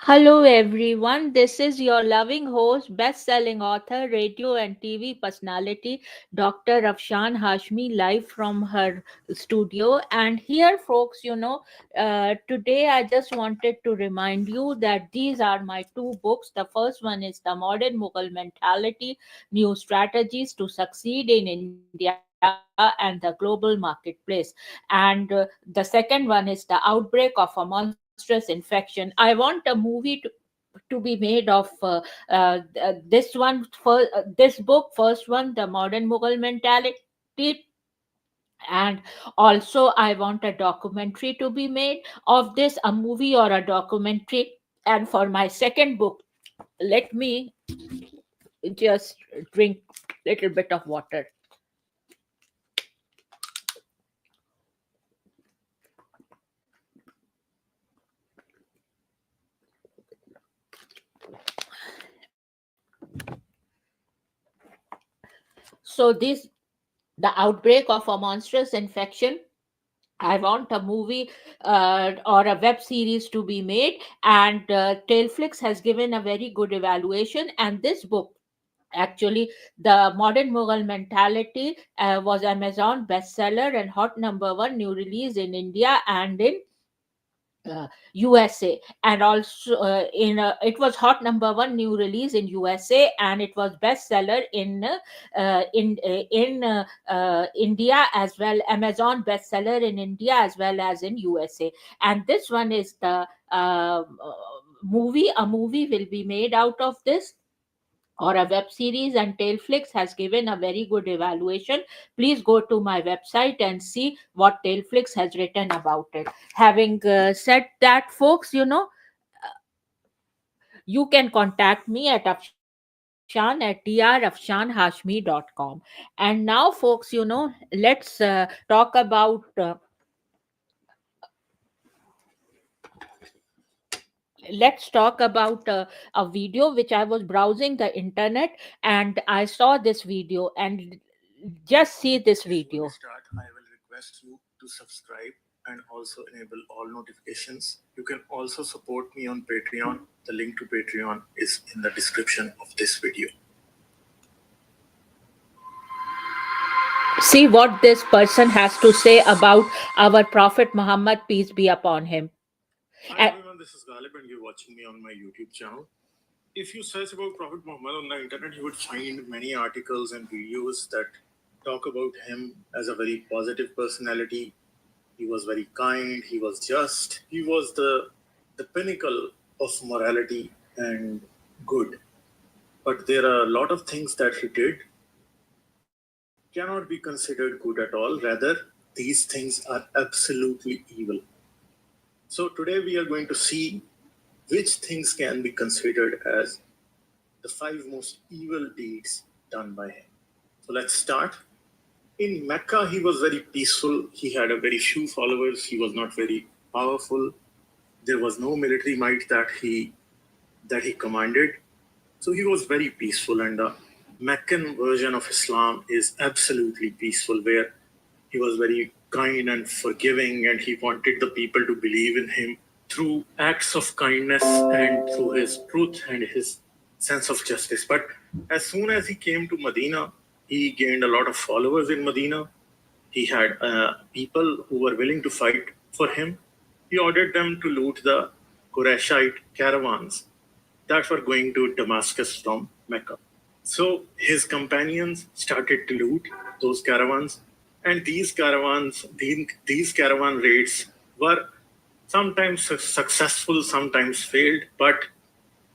Hello, everyone. This is your loving host, best selling author, radio and TV personality, Dr. Afshan Hashmi, live from her studio. And here, folks, today I just wanted to remind you that these are my two books. The first one is The Modern Mughal Mentality, New Strategies to Succeed in India and the Global Marketplace. And the second one is The Outbreak of a Monstrous Infection. I want a movie to be made of this one for this book first one, The Modern Mughal Mentality, and also I want a documentary to be made of this, a movie or a documentary. And for my second book, let me just drink little bit of water. So this, The Outbreak of a Monstrous Infection, I want a movie or a web series to be made, and Tailflix has given a very good evaluation. And this book, actually, The Modern Mughal Mentality, was Amazon bestseller and hot number one new release in India and in USA, and also it was hot number one new release in USA, and it was bestseller in India as well. Amazon bestseller in India as well as in USA. And this one is the movie. A movie will be made out of this, or a web series, and Tailflix has given a very good evaluation. Please go to my website and see what Tailflix has written about it. Having said that, folks, you can contact me at Afshan at drafshanhashmi.com. And now, folks, let's talk about a video which I was browsing the internet, and I saw this video. And just see this Before we video. start, I will request you to subscribe and also enable all notifications. You can also support me on Patreon. The link to Patreon is in the description of this video. See what this person has to say about our Prophet Muhammad, peace be upon him. Hi And everyone, this is Galib and you're watching me on my YouTube channel. If you search about Prophet Muhammad on the internet, you would find many articles and videos that talk about him as a very positive personality. He was very kind, he was just, he was the pinnacle of morality and good. But there are a lot of things that he did cannot be considered good at all. Rather, these things are absolutely evil. So today we are going to see which things can be considered as the 5 most evil deeds done by him. So let's start. In Mecca, he was very peaceful. He had a very few followers. He was not very powerful. There was no military might that he commanded. So he was very peaceful, and the Meccan version of Islam is absolutely peaceful, where he was very kind and forgiving, and he wanted the people to believe in him through acts of kindness and through his truth and his sense of justice. But as soon as he came to Medina, he gained a lot of followers in Medina. He had people who were willing to fight for him. He ordered them to loot the Qurayshite caravans that were going to Damascus from Mecca. So his companions started to loot those caravans, and these caravan raids were sometimes successful, sometimes failed, but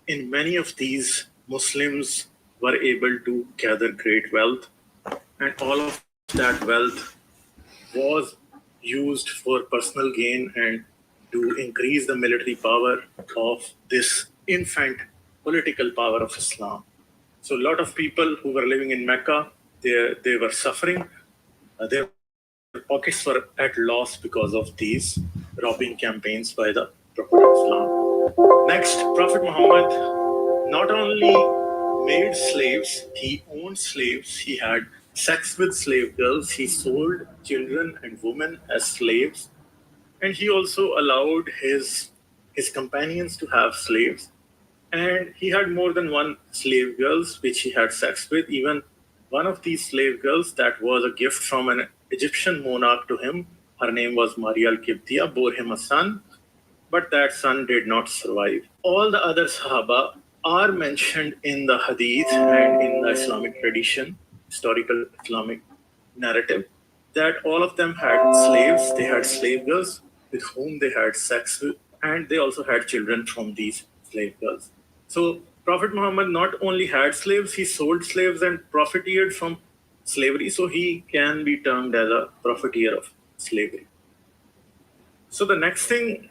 in many of these, Muslims were able to gather great wealth, and all of that wealth was used for personal gain and to increase the military power of this infant political power of Islam. So a lot of people who were living in Mecca, they were suffering. Their pockets were at loss because of these robbing campaigns by the Prophet of Islam. Next, Prophet Muhammad not only made slaves, he owned slaves, he had sex with slave girls, he sold children and women as slaves, and he also allowed his his companions to have slaves, and he had more than one slave girls which he had sex with. Even one of these slave girls that was a gift from an Egyptian monarch to him, her name was Maria al-Qibtiyya, bore him a son, but that son did not survive. All the other Sahaba are mentioned in the Hadith and in the Islamic tradition, historical Islamic narrative, that all of them had slaves, they had slave girls with whom they had sex with, and they also had children from these slave girls. So Prophet Muhammad not only had slaves, he sold slaves and profiteered from slavery, so he can be termed as a profiteer of slavery. So the next thing,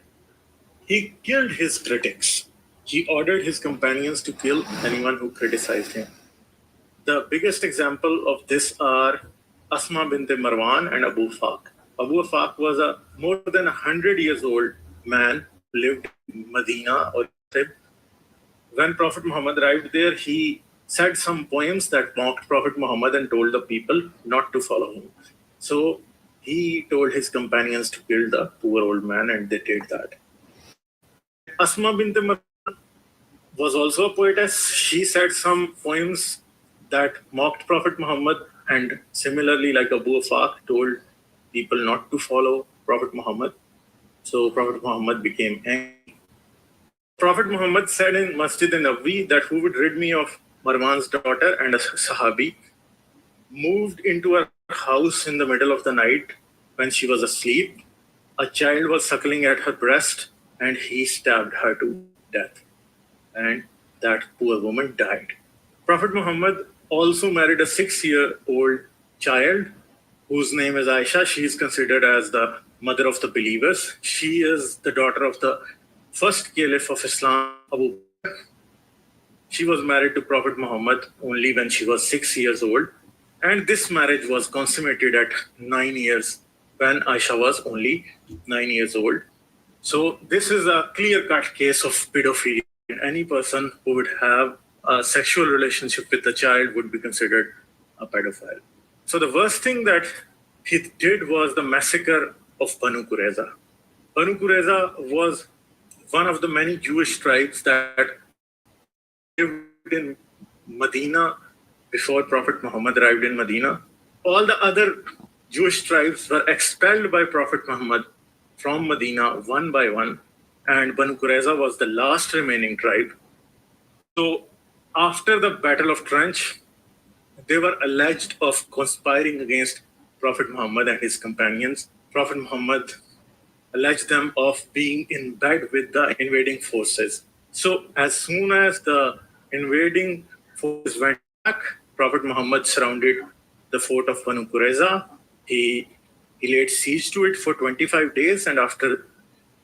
he killed his critics. He ordered his companions to kill anyone who criticized him. The biggest example of this are Asma bint Marwan and Abu Faq. Abu Faq was a more than 100 years old man who lived in Medina or Yathrib. When Prophet Muhammad arrived there, he said some poems that mocked Prophet Muhammad and told the people not to follow him. So he told his companions to kill the poor old man, and they did that. And Asma bint Marwan was also a poetess. She said some poems that mocked Prophet Muhammad, and similarly, like Abu Faq, told people not to follow Prophet Muhammad. So Prophet Muhammad became angry. Prophet Muhammad said in Masjid Nabawi that who would rid me of Marwan's daughter, and a Sahabi moved into her house in the middle of the night when she was asleep. A child was suckling at her breast, and he stabbed her to death. And that poor woman died. Prophet Muhammad also married a 6-year-old child whose name is Aisha. She is considered as the mother of the believers. She is the daughter of the first caliph of Islam, Abu Bakr. She was married to Prophet Muhammad only when she was 6 years old. And this marriage was consummated at 9 years when Aisha was only 9 years old. So this is a clear-cut case of pedophilia. Any person who would have a sexual relationship with a child would be considered a pedophile. So the worst thing that he did was the massacre of Banu Qurayza. Banu Qurayza was one of the many Jewish tribes that lived in Medina before Prophet Muhammad arrived in Medina. All the other Jewish tribes were expelled by Prophet Muhammad from Medina one by one, and Banu Qurayza was the last remaining tribe. So after the Battle of Trench, they were alleged of conspiring against Prophet Muhammad and his companions. Prophet Muhammad alleged them of being in bed with the invading forces. So as soon as the invading forces went back, Prophet Muhammad surrounded the fort of Banu Qurayza. He laid siege to it for 25 days, and after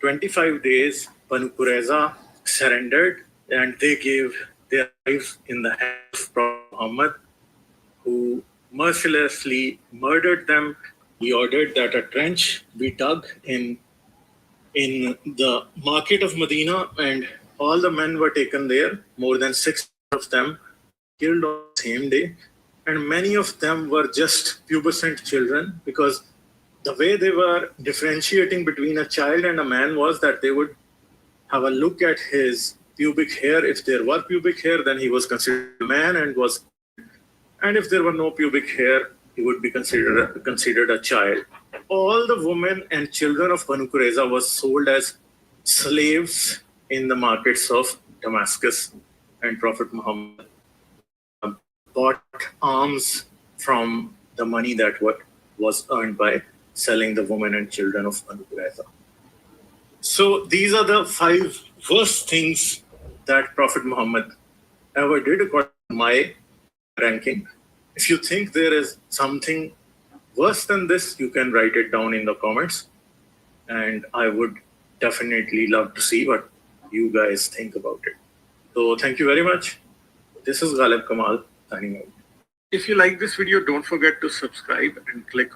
25 days, Banu Qurayza surrendered, and they gave their lives in the hands of Prophet Muhammad, who mercilessly murdered them. He ordered that a trench be dug in the market of Medina, and all the men were taken there. More than 6 of them were killed on the same day, and many of them were just pubescent children, because the way they were differentiating between a child and a man was that they would have a look at his pubic hair. If there were pubic hair, then he was considered a man and was killed. And if there were no pubic hair, he would be considered a child. All the women and children of Banu Qurayza was sold as slaves in the markets of Damascus, and Prophet Muhammad bought arms from the money that was earned by selling the women and children of Banu Qurayza. So these are the 5 worst things that Prophet Muhammad ever did according to my ranking. If you think there is something worse than this, you can write it down in the comments, and I would definitely love to see what you guys think about it. So thank you very much. This is Ghalib Kamal signing out. If you like this video, don't forget to subscribe and click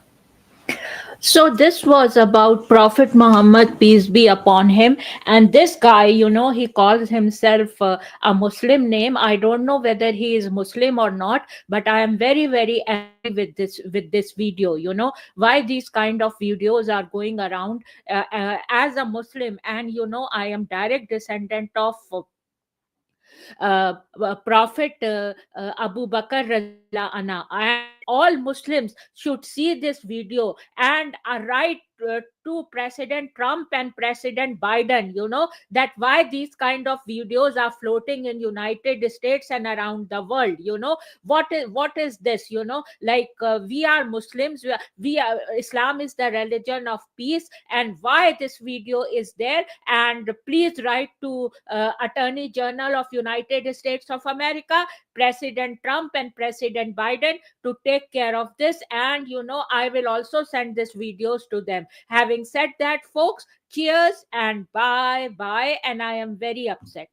So this was about Prophet Muhammad, peace be upon him, and this guy, he calls himself a Muslim name. I don't know whether he is Muslim or not, but I am very very angry with this video. Why these kind of videos are going around as a Muslim, and I am direct descendant of Prophet Abu Bakr radhiyallahu anha, and all Muslims should see this video and write to President Trump and President Biden, that why these kind of videos are floating in United States and around the world. What is this? Like we are Muslims, we are Islam is the religion of peace, and why this video is there? And please write to Attorney General of United States of America, President Trump and President Biden, to take care of this. And I will also send these videos to them. Having said that, folks, cheers and bye bye, and I am very upset.